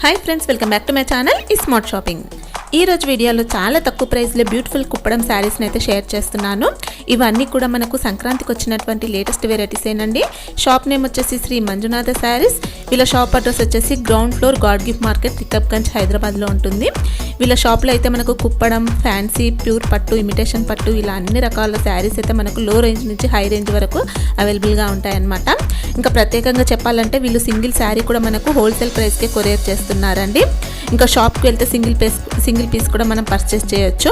Hi friends, welcome back to my channel smart shopping. ఈ రోజు వీడియోలో చాలా తక్కువ ప్రైస్లో బ్యూటిఫుల్ కుప్పడం శారీస్ని అయితే షేర్ చేస్తున్నాను. ఇవన్నీ కూడా మనకు సంక్రాంతికి వచ్చినటువంటి లేటెస్ట్ వెరైటీస్ ఏనండి. షాప్ నేమ్ వచ్చేసి శ్రీ మంజునాథ శారీస్. వీళ్ళ షాప్ అడ్రస్ వచ్చేసి ground floor God gift market, Rikabganj, హైదరాబాద్లో ఉంటుంది. వీళ్ళ షాప్లో అయితే మనకు కుప్పడం, ఫ్యాన్సీ, ప్యూర్ పట్టు, ఇమిటేషన్ పట్టు, ఇలా అన్ని రకాల శారీస్ అయితే మనకు లో రేంజ్ నుంచి హై రేంజ్ వరకు అవైలబుల్గా ఉంటాయన్నమాట. ఇంకా ప్రత్యేకంగా చెప్పాలంటే వీళ్ళు సింగిల్ శారీ కూడా మనకు హోల్సేల్ ప్రైస్కే కొరియర్ చేస్తున్నారండి. ఇంకా షాప్కి వెళ్తే సింగిల్ పీస్ కూడా మనం పర్చేస్ చేయొచ్చు.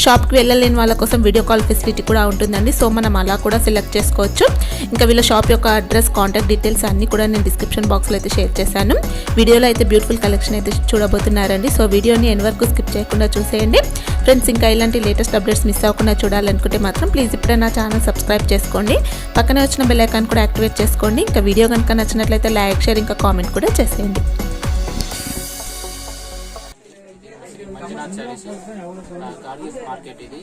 షాప్కి వెళ్ళలేని వాళ్ళ కోసం వీడియో కాల్ ఫెసిలిటీ కూడా ఉంటుందండి. సో మనం అలా కూడా సెలెక్ట్ చేసుకోవచ్చు. ఇంకా వీళ్ళ షాప్ యొక్క అడ్రస్, కాంటాక్ట్ డీటెయిల్స్ అన్నీ కూడా నేను డిస్క్రిప్షన్ బాక్స్లో అయితే షేర్ చేశాను. వీడియోలో అయితే బ్యూటిఫుల్ కలెక్షన్ అయితే చూడబోతున్నారండి. సో వీడియోని ఎండ్ వరకు స్కిప్ చేయకుండా చూసేయండి ఫ్రెండ్స్. ఇంకా ఇలాంటి లేటెస్ట్ అప్డేట్స్ మిస్ అవ్వకుండా చూడాలనుకుంటే మాత్రం ప్లీజ్ ఇప్పుడే నా ఛానల్ సబ్స్క్రైబ్ చేసుకోండి. పక్కనే వచ్చిన బెల్ ఐకాన్ కూడా యాక్టివేట్ చేసుకోండి. ఇంకా వీడియో కనుక నచ్చినట్లయితే లైక్, షేర్, ఇంకా కామెంట్ కూడా చేసేయండి. గాడ్ గిఫ్ట్ మార్కెట్ ఇది.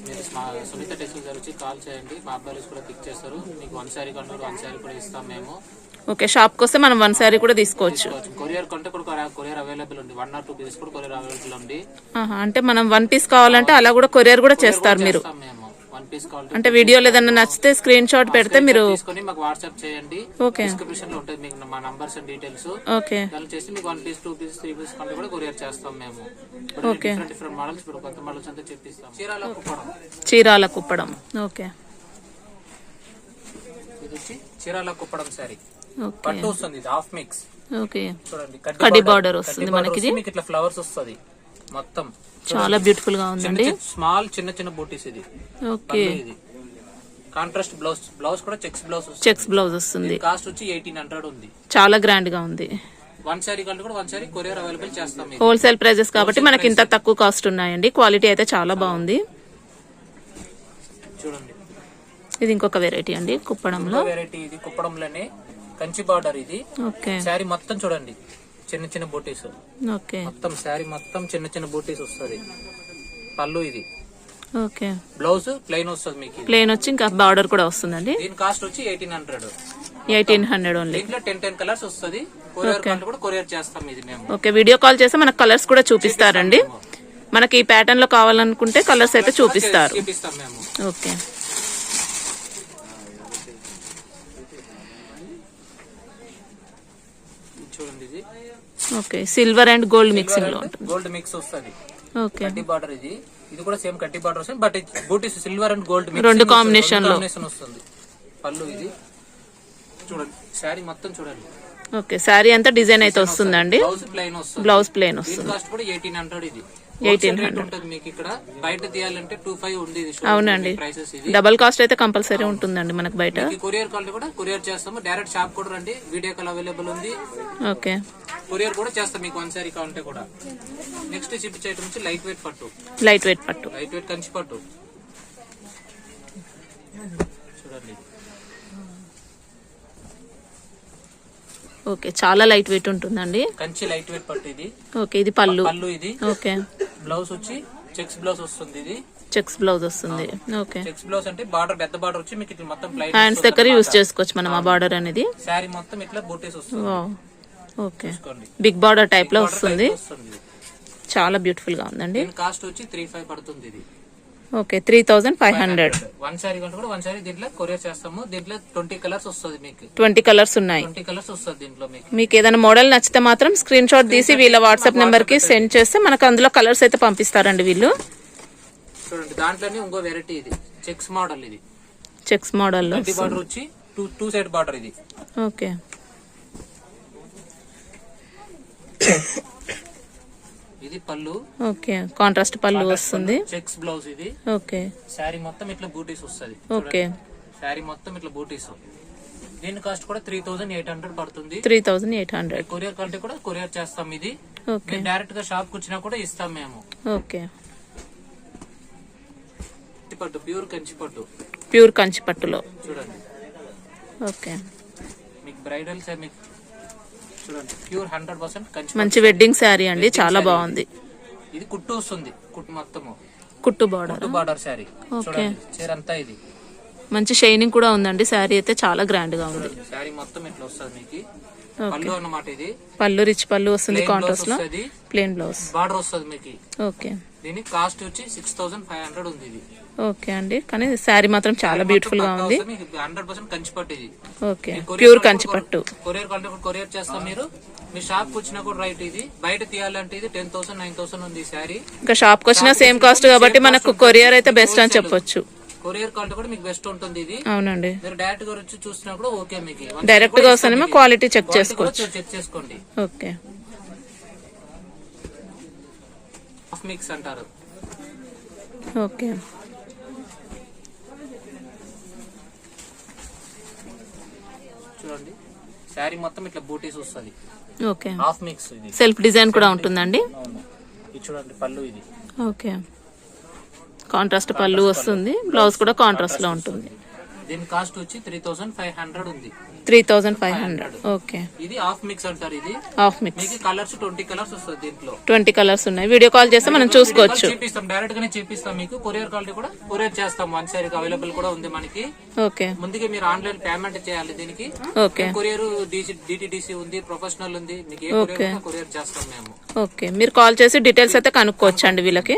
మీరు సునీత టెక్స్టైల్స్ గారు వచ్చి కాల్ చేయండి. మా అబ్బాయిలు కూడా పిక్ చేస్తారు. మీకు 1 శారీ కంటే 1 శారీ కూడా ఇస్తాం మేము. ఓకే, షాప్ వస్తే మనం 1 శారీ కూడా తీసుకోవచ్చు. కొరియర్ కంటే కూడా కొరియర్ అవైలబుల్ ఉంది. 1 or 2 పీసెస్ కూడా కొరియర్ అవైలబుల్ ఉంది. అంటే మనం 1 పీస్ కావాలంటే అలా కూడా కొరియర్ కూడా చేస్తారు మీరు. మేము 1 పీస్ కావాలి అంటే వీడియోలో ఏదైనా నచ్చితే స్క్రీన్ షాట్ పెడితే మీరు తీసుకొని మాకు వాట్సాప్ చేయండి. ఓకే, డిస్క్రిప్షన్ లో ఉంటుంది మీకు మా నంబర్స్ అండ్ డీటెయిల్స్. ఓకే, దాన్ని చేసి మీకు 1 పీస్, 2 పీస్, 3 పీస్ కంటే కూడా కొరియర్ చేస్తాం మేము. ఓకే, డిఫరెంట్ మోడల్స్, ఇప్పుడు కొత్త మోడల్స్ అంతా చెప్పిస్తాం. చీరాల కుప్పడం. ఓకే, ఇది వచ్చి చీరాల కుప్పడం శారీ. పట్టు వస్తుంది, ఇది హాఫ్ మిక్స్. ఓకే, చూడండి కడ్డీ బార్డర్ వస్తుంది మనకి. ఇది మీకు ఇట్లా ఫ్లవర్స్ వస్తుంది మొత్తం. చాలా బ్యూటిఫుల్ గా ఉందండి. స్మాల్ చిన్న బూటీస్ ఇది. ఓకే, ఇది కాంట్రాస్ట్ బ్లౌజ్ కూడా చెక్స్ బ్లౌజ్ వస్తుంది. కాస్ట్ వచ్చి 1800 ఉంది. చాలా గ్రాండ్ గా ఉంది. 1 శారీ కంటే కూడా 1 శారీ కొరియర్ అవైలబుల్ చేస్తాం. హోల్సేల్ ప్రైజెస్ కాబట్టి మనకి ఇంత తక్కువ కాస్ట్ ఉన్నాయండి. క్వాలిటీ అయితే చాలా బాగుంది. చూడండి, ఇది ఇంకొక వెరైటీ అండి కుప్పడంలో. వెరైటీ ఇది కుప్పడంలోనే కంచి బార్డర్ ఇది. ఓకే, శారీ మొత్తం చూడండి చిన్న బూటీస్. ఓకే, మొత్తం శారీ మొత్తం చిన్న బూటీస్ వస్తుంది. పళ్ళు ఇది. ఓకే, బ్లౌజ్ ప్లెయిన్ వస్తుంది మీకు. ప్లెయిన్ వచ్చి ఇంకా బార్డర్ కూడా వస్తుందండి. దీని కాస్ట్ వచ్చి 1800. 1800 ఓన్లీ. దీంట్లో 10 కలర్స్ వస్తుంది. కొరియర్ కంటే కూడా కొరియర్ చేస్తాం ఇది మేము. ఓకే, వీడియో కాల్ చేస్తే మనకు కలర్స్ కూడా చూపిస్తారండి. మనకి ఈ ప్యాటర్న్ లో కావాలనుకుంటే కలర్స్ అయితే చూపిస్తారు. చూపిస్తాం మేము. ఓకే, చూడండి ఇది. Okay, silver and gold mixing లో ఉంటుంది. గోల్డ్ మిక్స్ వస్తుంది. ఓకే, కడ్డీ బార్డర్ ఇది. ఇది కూడా సేమ్ కడ్డీ బార్డర్ వస్తుంది. బట్ బూటీస్ సిల్వర్ అండ్ గోల్డ్ రెండు కాంబినేషన్ లో వస్తుంది. పళ్ళు ఇది. చూడండి శారీ మొత్తం చూడండి. ఓకే, శారీ అంతా డిజైన్ అయితే వస్తుందండి. బ్లౌజ్ ప్లెయిన్ వస్తుంది. బ్లౌజ్ ప్లెయిన్ వస్తుంది. కాస్ట్ కూడా 1800 ఇది. 1800 ఉంటుంది మీకు. ఇక్కడ బయట తీయాలంటే 25 ఉంది. అవునండి, డబల్ కాస్ట్ అయితే కంపల్సరీ ఉంటుందండి మనకు బయట. కొరియర్ కాల్ కూడా కొరియర్ చేస్తాము. డైరెక్ట్ షాప్ కూడా రండి. వీడియో కాల్ అవైలబుల్ ఉంది. ఓకే, కొరియర్ కూడా చేస్తాం మీకు 1 శారీ కావాలంటే కూడా. నెక్స్ట్ చూపించే ఐటమ్ నుంచి లైట్ వెయిట్ పట్టు. లైట్ వెయిట్ కంచి పట్టు చూడండి. ఓకే, చాలా లైట్ వెయిట్ ఉంటుందండి. కంచి లైట్ వెయిట్ పట్టు ఇది. ఓకే, ఇది పళ్ళు. ఇది. ఓకే, బ్లౌజ్ వచ్చి చెక్స్ బ్లౌజ్ వస్తుంది. ఇది చెక్స్ బ్లౌజ్ వస్తుంది. ఓకే, చెక్స్ బ్లౌజ్ అంటే బార్డర్, పెద్ద బార్డర్ వచ్చి మీకు ఇట్లా మొత్తం ప్లెయిన్ హ్యాండ్స్ దగ్గర యూజ్ చేసుకోవచ్చు మనం ఆ బార్డర్ అనేది. శారీ మొత్తం ఇట్లా బూటీస్ వస్తుంది. ఓకే, బిగ్ బార్డర్ టైప్ లో వస్తుంది. చాలా బ్యూటిఫుల్ గా ఉందండి. కాస్ట్ వచ్చి 35 పడుతుంది ఇది. ఓకే, 3500. 1 శారీ కంటే కూడా 1 శారీ దీంట్లో కొరియర్ చేస్తాము. దీంట్లో 20 కలర్స్ వస్తుంది మీకు. 20 కలర్స్ ఉన్నాయి. 20 కలర్స్ వస్తుంది దీంట్లో మీకు. మీకు ఏదైనా మోడల్ నచ్చితే మాత్రం స్క్రీన్ షాట్ తీసి వీళ్ళ వాట్సాప్ నెంబర్ కి సెండ్ చేస్తే మనకు అందులో కలర్స్ అయితే పంపిస్తారండి వీళ్ళు. చూడండి, దాంట్లోనే ఇంకో వెరైటీ ఇది. చెక్స్ మోడల్ ఇది. చెక్స్ మోడల్ లో బార్డర్ వచ్చి 2 సైడ్ బార్డర్ ఇది. ఓకే, ఇది పళ్ళు. ఓకే, కాంట్రాస్ట్ పళ్ళు వస్తుంది. చెక్స్ బ్లౌజ్ ఇది. ఓకే, శారీ మొత్తం ఇట్లా బూటీస్ వస్తుంది. ఓకే, శారీ మొత్తం ఇట్లా బూటీస్. దీని కాస్ట్ కూడా 3800 పడుతుంది. 3800. కొరియర్ కంటే కూడా కొరియర్ చేస్తాం ఇది. ఓకే, డైరెక్ట్ గా షాప్ కు వచ్చినా కూడా ఇస్తాం మేము. ఓకే, పట్టు ప్యూర్ కంచి పట్టు. ప్యూర్ కంచి పట్టులో చూడండి. ఓకే, మీకు బ్రైడల్స్ మీకు చూడండి ప్యూర్ 100% కంచి. మంచి వెడ్డింగ్ శారీ అండి, చాలా బాగుంది. ఇది కుట్టు వస్తుంది. కుట్టు మొత్తము కుట్టు బార్డర్. కుట్టు బార్డర్ శారీ. చూడండి చీర అంతా ఇది మంచి షైనింగ్ కూడా ఉందండి. శారీ అయితే చాలా గ్రాండ్ గా ఉంది. శారీ మొత్తం ఇట్లా వస్తుంది మీకు. పళ్ళు అన్నమాట ఇది. పళ్ళు రిచ్ పళ్ళు వస్తుంది. కాంట్రాస్ట్ లో ప్లెయిన్ బ్లౌజ్ బార్డర్ వస్తుంది మీకు. ఓకే. దీని కాస్ట్ వచ్చి 6500 ఉంది ఇది. ఓకే అండి. కానీ శారీ మాత్రం చాలా బ్యూటిఫుల్ గా ఉంది. 100% కంచిపట్టు ఇది. ఓకే, ప్యూర్ కంచిపట్టు. కొరియర్ కంటే కొరియర్ చేస్తాం. మీరు మీ షాప్ కు వచ్చినా కూడా రైట్. ఇది బయట తీయాలంటే ఇది 10,000 9,000 ఉంది శారీ. ఇంకా షాప్ కి వచ్చినా సేమ్ కాస్ట్ కాబట్టి మనకు కొరియర్ అయితే బెస్ట్ అని చెప్పొచ్చు. కొరియర్ క్వాలిటీ కూడా మీకు బెస్ట్ ఉంటుంది ఇది. అవునండి. మీరు డైరెక్ట్ గా వచ్చి చూసినా కూడా ఓకే. మీకు డైరెక్ట్ గా వస్తేనేమో క్వాలిటీ చెక్ చేసుకోవచ్చు. చెక్ చేసుకోండి. ఓకే. హాఫ్ మిక్స్ అంటారు. ఓకే. చూడండి శారీ మొత్తం ఇట్లా బూటీస్ వస్తుంది. ఓకే. హాఫ్ మిక్స్ ఇది. సెల్ఫ్ డిజైన్ కూడా ఉంటుందండి. అవును. ఇది చూడండి పళ్ళు ఇది. ఓకే. కాంట్రాస్ట్ పళ్ళు వస్తుంది. బ్లౌజ్ కూడా కాంట్రాస్ట్ లో ఉంటుంది. దీని కాస్ట్ వచ్చి 3500 ఉంది. 3500. ఓకే. ఇది హాఫ్ మిక్స్ అంటారు. ఇది హాఫ్ మిక్స్. మీకు కలర్స్ 20 కలర్స్ వస్తుంది. దీంట్లో 20 కలర్స్ ఉన్నాయి. వీడియో కాల్ చేస్తే మనం చూసుకోవచ్చు. చూపిస్తాం, డైరెక్ట్ గానే చూపిస్తాం మీకు. కొరియర్ క్వాలిటీ కూడా కొరియర్ చేస్తాం. వన్ సారీ అవైలబుల్ కూడా ఉంది మనకి. ఓకే. ముందుగా మీరు ఆన్లైన్ పేమెంట్ చేయాలి దీనికి. ఓకే. కొరియర్ డిటిడిసి ఉంది, ప్రొఫెషనల్ ఉంది. మీకు ఏ కొరియర్ చేస్తాం మేము. ఓకే. మీరు కాల్ చేసి డీటెయిల్స్ అయితే కనుక్కోవచ్చు అండి వీళ్ళకి.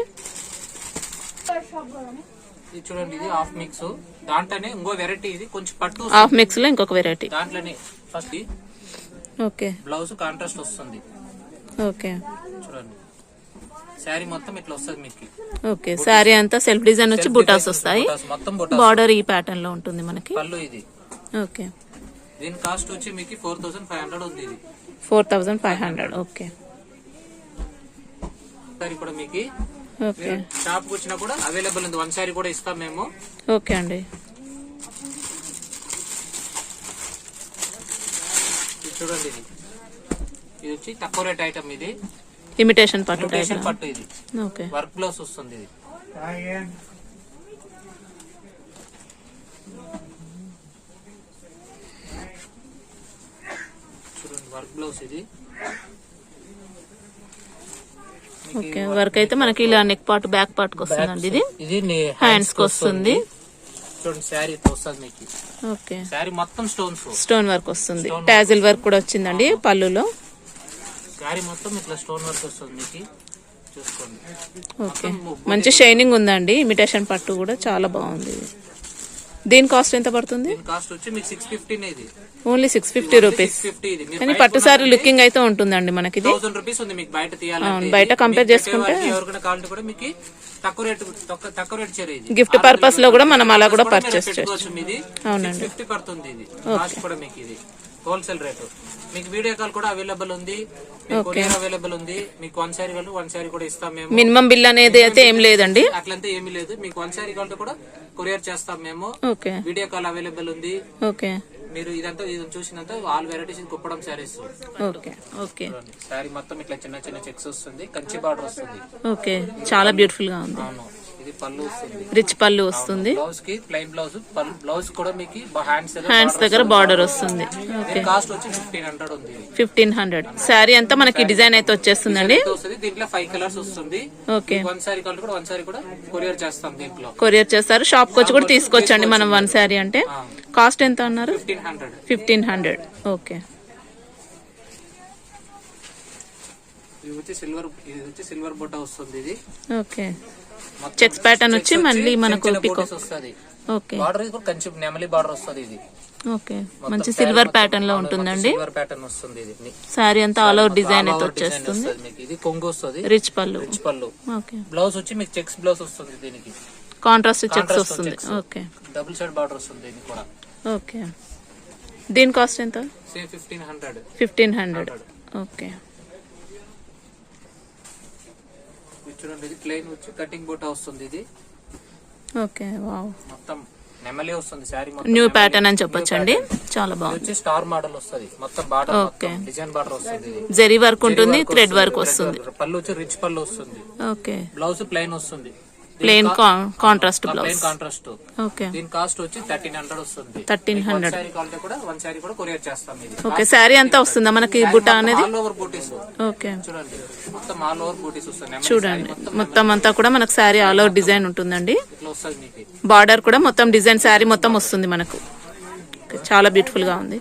ఇది చూడండి ఇది హాఫ్ మిక్స్. దాంట్లోనే ఇంకో వెరైటీ ఇది కొంచెం పట్టు. హాఫ్ మిక్స్ లో ఇంకొక వెరైటీ. దాంట్లోనే ఫస్ట్ ఓకే. బ్లౌజ్ కాంట్రాస్ట్ వస్తుంది. ఓకే. చూడండి శారీ మొత్తం ఇట్లా వస్తుంది మీకు. ఓకే. శారీ అంతా సెల్ఫ్ డిజైన్ వచ్చి బుటాస్ వస్తాయి. మొత్తం బార్డర్ ఈ ప్యాటర్న్ లో ఉంటుంది మనకి. పళ్ళు ఇది. ఓకే. దీని కాస్ట్ వచ్చి మీకు 4500 ఉంది. ఇది 4500. ఓకే. సారీ కూడా మీకు ఓకే. షాప్ వచ్చినా కూడా అవైలబుల్ ఉంది. వన్ సారీ కూడా ఇస్తాం మేము. ఓకే అండి. చూడండి ఇది వచ్చి తక్కువ రేట్ ఐటమ్. ఇది ఇమిటేషన్ పట్టు. పట్టు ఇది. ఓకే. వర్క్ బ్లౌజ్ వస్తుంది. ఇది చూడండి వర్క్ బ్లౌజ్ ఇది. ఓకే. వర్క్ అయితే మనకి ఇలా నెక్ పార్ట్ బ్యాక్ పార్ట్ కి వస్తుందండి. ఇది ఇది హ్యాండ్స్ కి వస్తుంది. చూడండి శారీ వస్తుంది మీకు. ఓకే. శారీ మొత్తం స్టోన్ వర్క్ వస్తుంది. టాజిల్ వర్క్ కూడా వచ్చిందండి పళ్ళులో. శారీ మొత్తం ఇట్లా స్టోన్ వర్క్ వస్తుంది మీకు. చూసుకోండి. ఓకే. మంచి షైనింగ్ ఉందండి. ఇమిటేషన్ పట్టు కూడా చాలా బాగుంది. దీని కాస్ట్ ఎంత పడుతుంది? కాస్ట్ వచ్చి మీకు 650 ఇది. Only 650 rupees. కానీ పట్టు సారీ లుకింగ్ అయితే ఉంటుందండి మనకి. 1000 రూపీస్ ఉంది మీకు బయట తీయాలంటే. బయట కంపేర్ చేసుకుంటే ఎవరికైనా కావాలంటే కూడా మీకు తక్కువ రేట్ చేరే. గిఫ్ట్ పర్పస్ లో కూడా మనం అలా కూడా పర్చేస్ చేసుకోవచ్చు. అవునండి. 50 పడుతుంది ఇది. కాస్ట్ కూడా మీకు ఇది హోల్సేల్ రేటు. మీకు వీడియో కాల్ కూడా అవైలబుల్ ఉంది. కొరియర్ అవైలబుల్ ఉంది. మీకు వన్ సారీ కూడా ఇస్తాం మేము. మినిమం బిల్ అనేది అయితే ఏం లేదండి. అట్లంతా ఏమీ లేదు. మీకు వన్ సారీ కావాలంటే కూడా కొరియర్ చేస్తాం మేము. ఓకే. వీడియో కాల్ అవైలబుల్ ఉంది. ఓకే. మీరు ఇదంతా ఇది చూసినంత all varieties Kuppadam saris. Okay. Okay. Sari మొత్తం ఇట్లా చిన్న చిన్న చెక్స్ వస్తుంది. కంచి బార్డర్ వస్తుంది. ఓకే. చాలా బ్యూటిఫుల్ గా ఉంది. అవును. ఇది పళ్ళు వస్తుంది. రిచ్ పళ్ళు వస్తుంది. బ్లౌజ్ కి ప్లెయిన్ బ్లౌజ్. బ్లౌజ్ కూడా మీకు హ్యాండ్స్ దగ్గర బార్డర్ వస్తుంది. ఓకే. కాస్ట్ వచ్చి 1500 ఉంది. 1500. శారీ అంతా మనకి డిజైన్ అయితే వచ్చేస్తుందండి. దీంట్లో 5 కలర్స్ వస్తుంది. ఓకే. వన్ సారీ కావాలి కూడా వన్ సారీ కూడా కొరియర్ చేస్తాం. దీంట్లో కొరియర్ చేస్తారు. షాప్ కి వచ్చి కూడా తీసుకొచ్చండి మనం వన్ శారీ అంటే. కాస్ట్ ఎంత అన్నారు? 1500. ఓకే. ఇది వచ్చి సిల్వర్ బుట్ట వస్తుంది. ఇది ఓకే. చెక్స్ ప్యాటర్న్ వచ్చి మళ్ళీ మనకు పికాక్ వస్తుంది. ఓకే. బార్డర్ కూడా కంచి నెమలి బార్డర్ వస్తుంది. ఇది ఓకే. మంచి సిల్వర్ ప్యాటర్న్ లో ఉంటుందండి. సిల్వర్ ప్యాటర్న్ వస్తుంది. ఇది సారీ అంతా ఆల్ ఓవర్ డిజైన్ అయితే వచ్చేస్తుంది. ఇది కొంగు వస్తుంది. రిచ్ పళ్ళు. ఓకే. బ్లౌజ్ వచ్చి మీకు చెక్స్ బ్లౌజ్ వస్తుంది. దీనికి కాంట్రాస్ట్ చెక్స్ వస్తుంది. ఓకే. డబుల్ సైడ్ బార్డర్ వస్తుంది. దీనికి కూడా ఓకే. దీని కాస్ట్ ఎంత? సేమ్ 1500. 1500. ఓకే. చూడండి ఇది ప్లెయిన్ వచ్చి కటింగ్ బూటా వస్తుంది. ఇది ఓకే. వావ్. మొత్తం నెమలి వస్తుంది. శారీ న్యూ ప్యాటర్న్ అని చెప్పొచ్చండి. చాలా బాగుంది. వచ్చి స్టార్ మోడల్ వస్తుంది. మొత్తం బార్డర్ ఓకే. డిజైన్ బార్డర్ వస్తుంది. జరీ వర్క్ ఉంటుంది. థ్రెడ్ వర్క్ వస్తుంది. పళ్ళు వచ్చి రిచ్ పళ్ళు వస్తుంది. ఓకే. బ్లౌజ్ ప్లెయిన్ వస్తుంది. Plain contrast plain blouse. Contrast. Okay దీని కాస్ట్ వచ్చి 1300 వస్తుంది. 1300. శారీ కావాలంటే కూడా వన్ శారీ కూడా కొరియర్ చేస్తాం. ఇది ఓకే, శారీ అంతా వస్తుందా మనకి బుట్ట అనేది? ఆల్ ఓవర్ బూటీస్ ఓకే చూడండి, మొత్తం ఆల్ ఓవర్ బూటీస్ వస్తాయి. చూడండి, మొత్తం అంతా కూడా మనకు శారీ ఆల్ ఓవర్ డిజైన్ ఉంటుందండి. ఇట్లా వస్తుంది మీకు. బార్డర్ కూడా మొత్తం డిజైన్ శారీ మొత్తం వస్తుంది మనకు. ఓకే, చాలా బ్యూటిఫుల్ గా ఉంది.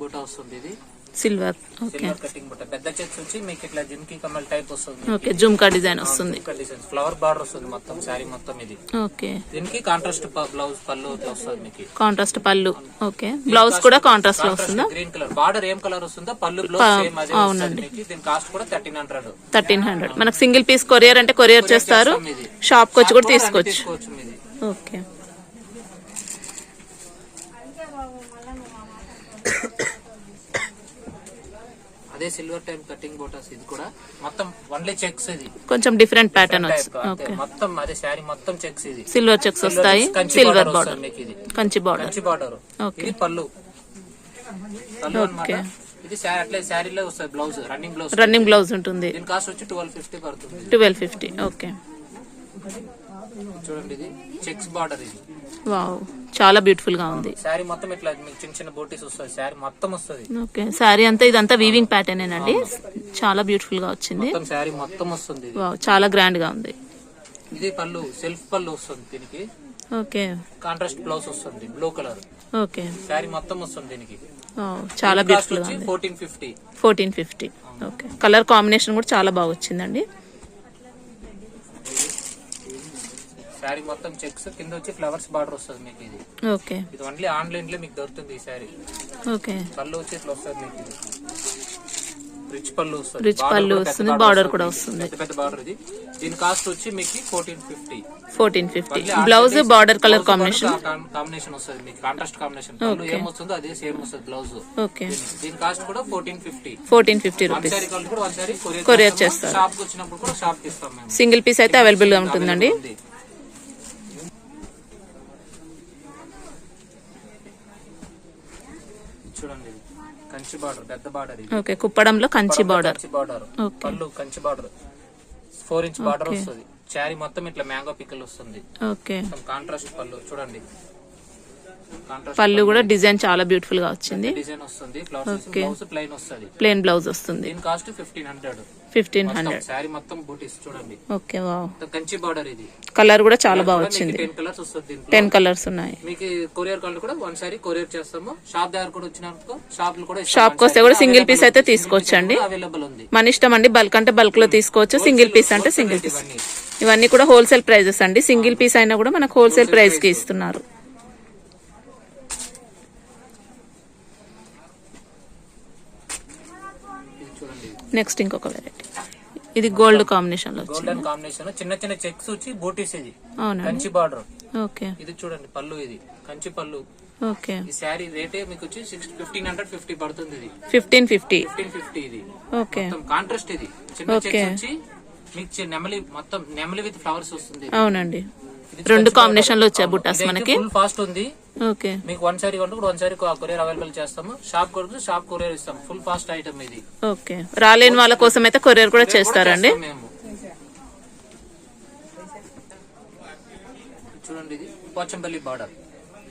బూటా వస్తుంది. ఇది సిల్వర్. ఓకే, సిల్వర్ కటింగ్ బూటా. పెద్ద చెక్స్ వచ్చి మీకు ఇట్లా జిమ్కి కమల్ టైప్ వస్తుంది. ఓకే, జుమ్కా డిజైన్ వస్తుంది. డిజైన్ ఫ్లవర్ బార్డర్ వస్తుంది మొత్తం శారీ మొత్తం. ఇది ఓకే, దీనికి కాంట్రాస్ట్ బ్లౌజ్ పళ్ళు ఇట్లా వస్తుంది మీకు. కాంట్రాస్ట్ పళ్ళు. ఓకే, బ్లౌజ్ కూడా కాంట్రాస్ట్ లో వస్తుందా? గ్రీన్ కలర్ బార్డర్ ఏం కలర్ వస్తుందో పళ్ళు బ్లౌజ్ సేమ్ అదే వస్తుంది మీకు. దీని కాస్ట్ కూడా 1300. 1300. మనకు సింగిల్ పీస్ కొరియర్ అంటే కొరియర్ చేస్తారు, షాప్ కి వచ్చి కూడా తీసుకోవచ్చు. మీది. ఓకే, అదే సిల్వర్ టైం కటింగ్ బోటాస్. ఇది కూడా మొత్తం ఓన్లీ చెక్స్. ఇది కొంచెం డిఫరెంట్ ప్యాటర్న్ టైప్ ఓకే, మొత్తం అదే శారీ మొత్తం చెక్స్. ఇది సిల్వర్ చెక్స్ వస్తాయి, కంచి సిల్వర్ బార్డర్ బార్డర్, మీకు. ఇది Kanchi border. Kanchi border. Okay, ఇది పళ్ళు అన్నమాట. ఇది శారీ అట్లే శారీలో వస్తుంది blouse, running blouse. Running blouse ఉంటుంది. దీని కాస్ట్ వచ్చి 1250 పడుతుంది. 1250. ఓకే, చూడండి ఇది చెక్స్ బార్డర్. ఇది వావ్, చాలా బ్యూటిఫుల్ గా ఉంది. శారీ మొత్తం ఇట్లా మీకు చిన్న చిన్న బోటీస్ వస్తుంది. శారీ మొత్తం వస్తుంది. ఓకే, శారీ అంతా ఇదంతా వీవింగ్ ప్యాటర్న్ ఏనండి. చాలా బ్యూటిఫుల్ గా వచ్చింది. మొత్తం శారీ మొత్తం వస్తుంది. వావ్, చాలా గ్రాండ్ గా ఉంది. ఇది పళ్ళు సెల్ఫ్ పళ్ళు వస్తుంది. దీనికి ఓకే, కాంట్రాస్ట్ బ్లౌజ్ వస్తుంది బ్లూ కలర్. ఓకే, శారీ మొత్తం వస్తుంది దీనికి. వావ్, చాలా బ్యూటిఫుల్ గా ఉంది. 1450. 1450. ఓకే, కలర్ కాంబినేషన్ కూడా చాలా బాగా వచ్చిందండి. శారీ మొత్తం చెక్స్, కింద వచ్చి ఫ్లవర్స్ బార్డర్ వస్తుంది మీకు. ఇది ఓకే, ఇది ఓన్లీ ఆన్లైన్ లో మీకు దొరుకుతుంది ఈ శారీ. ఓకే, పళ్ళు వచ్చి ఇట్లా వస్తుంది మీకు. ఇది రిచ్ పళ్ళు వస్తుంది. రిచ్ పళ్ళు వస్తుంది, బార్డర్ కూడా వస్తుంది. పెద్ద పెద్ద బార్డర్. ఇది దీని కాస్ట్ వచ్చి మీకు 1450. 1450. Blouse border colour combination combination వస్తుంది మీకు. Contrast combination. పళ్ళు ఏమొస్తుందో అదే సేమ్ వస్తుంది బ్లౌజ్. ఓకే, దీని కాస్ట్ కూడా 1450. 1450 వన్ రూపీస్. శారీ కావాలి కూడా వన్ శారీ కొరియర్ చేస్తారు. షాప్ కి వచ్చినప్పుడు కూడా షాప్ కి ఇస్తాం మేము. సింగిల్ పీస్ అయితే అవైలబుల్ గా ఉంటుందండి. చూడండి కంచి బార్డర్, పెద్ద బార్డర్. ఓకే, కుప్పడంలో కంచి బార్డర్. కంచి బార్డర్. పళ్ళు కంచి బార్డర్ 4 ఇంచ్ బార్డర్ వస్తుంది. శారీ మొత్తం ఇట్లా మ్యాంగో పిక్కల్ వస్తుంది. ఓకే, కాంట్రాస్ట్ పళ్ళు చూడండి. పళ్ళు కూడా డిజైన్ చాలా బ్యూటిఫుల్ గా వచ్చింది. డిజైన్ వస్తుంది. బ్లౌజ్ ప్లెయిన్ వస్తుంది. ప్లెయిన్ బ్లౌజ్ వస్తుంది. దీని కాస్ట్ 1500. 1500. శారీ మొత్తం బూటీస్ చూడండి. Okay, wow, Kanchi border. ఇది కలర్ కూడా చాలా బాగా వచ్చింది. 10 కలర్స్ వస్తుంది. 10 కలర్స్ ఉన్నాయి. మీకు కొరియర్ కాల్ కూడా వన్ సారీ కొరియర్ చేస్తాము. షాప్ దగ్గర కూడా వచ్చినప్పుడు షాపులు కూడా షాప్ కి వస్తే కూడా సింగిల్ పీస్ అయితే తీసుకోవచ్చండి. అవైలబుల్ ఉంది. మన ఇష్టం అండి. బల్క్ అంటే బల్క్ లో తీసుకోవచ్చు, సింగిల్ పీస్ అంటే సింగిల్ పీస్. ఇవన్నీ కూడా హోల్సేల్ ప్రైజెస్ అండి. సింగిల్ పీస్ అయినా కూడా మనకు హోల్సేల్ ప్రైస్ కి ఇస్తున్నారు. నెక్స్ట్ ఇంకొక వెరైటీ. ఇది గోల్డ్ కాంబినేషన్ లో గోల్డెన్ కాంబినేషన్, చిన్న చిన్న చెక్స్ వచ్చి బూటీస్. ఇది అవునా, కంచి బార్డర్. ఓకే, ఇది చూడండి పళ్ళు. ఇది కంచి పళ్ళు. ఓకే, ఈ శారీ రేటే మీకు వచ్చి 1550 పడుతుంది. ఇది 1550. 1550. ఇది ఓకే, మొత్తం కాంట్రాస్ట్. ఇది చిన్న చెక్స్ వచ్చి మీకు నెమలి మొత్తం నెమలి విత్ ఫ్లవర్స్ వస్తుంది. అవునండి, రెండు కాంబినేషన్ లో వచ్చాయి బుట్టాస్ మనకి. ఫుల్ ఫాస్ట్ ఉంది. ఓకే, మీకు వన్ సారీ కొంటే వన్ సారీ కొరియర్ అవైలబుల్ చేస్తాము. షాప్ కొరకు షాప్ కొరియర్ ఇస్తాం. ఫుల్ ఫాస్ట్ ఐటమ్ ఇది. ఓకే, రాలేని వాళ్ళ కోసం అయితే కొరియర్ కూడా చేస్తారండి. మేము చూడండి. ఇది పోచంపల్లి బార్డర్.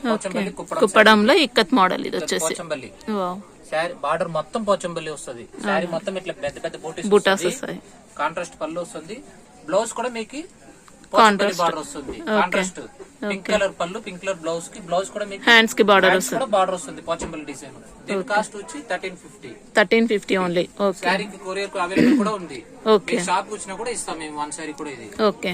పోచంపల్లి కుప్పడంలో ఇక్కత్ మోడల్. ఇది వచ్చేసి పోచంపల్లి వావ్, శారీ బార్డర్ మొత్తం పోచంపల్లి వస్తుంది. శారీ మొత్తం ఇట్లా పెద్ద పెద్ద బూటాస్ వస్తాయి. కాంట్రాస్ట్ పళ్ళు వస్తుంది. బ్లౌజ్ కూడా మీకు పోచంపల్లి బార్డర్ వస్తుంది. కాంట్రాస్ట్ పింక్ కలర్ పళ్ళు, పింక్ కలర్ బ్లౌజ్ కి. బ్లౌజ్ కూడా మీకు హ్యాండ్స్ కి బార్డర్ వస్తుంది. బార్డర్ వస్తుంది పోచంపల్లి డిజైన్. దీని కాస్ట్ వచ్చి 1350. 1350 ఓన్లీ. ఓకే, శారీకి కొరియర్ అవైలబుల్ కూడా ఉంది. ఓకే, షాప్ వచ్చినా కూడా ఇస్తాం మేము వన్ శారీ కూడా. ఇది ఓకే.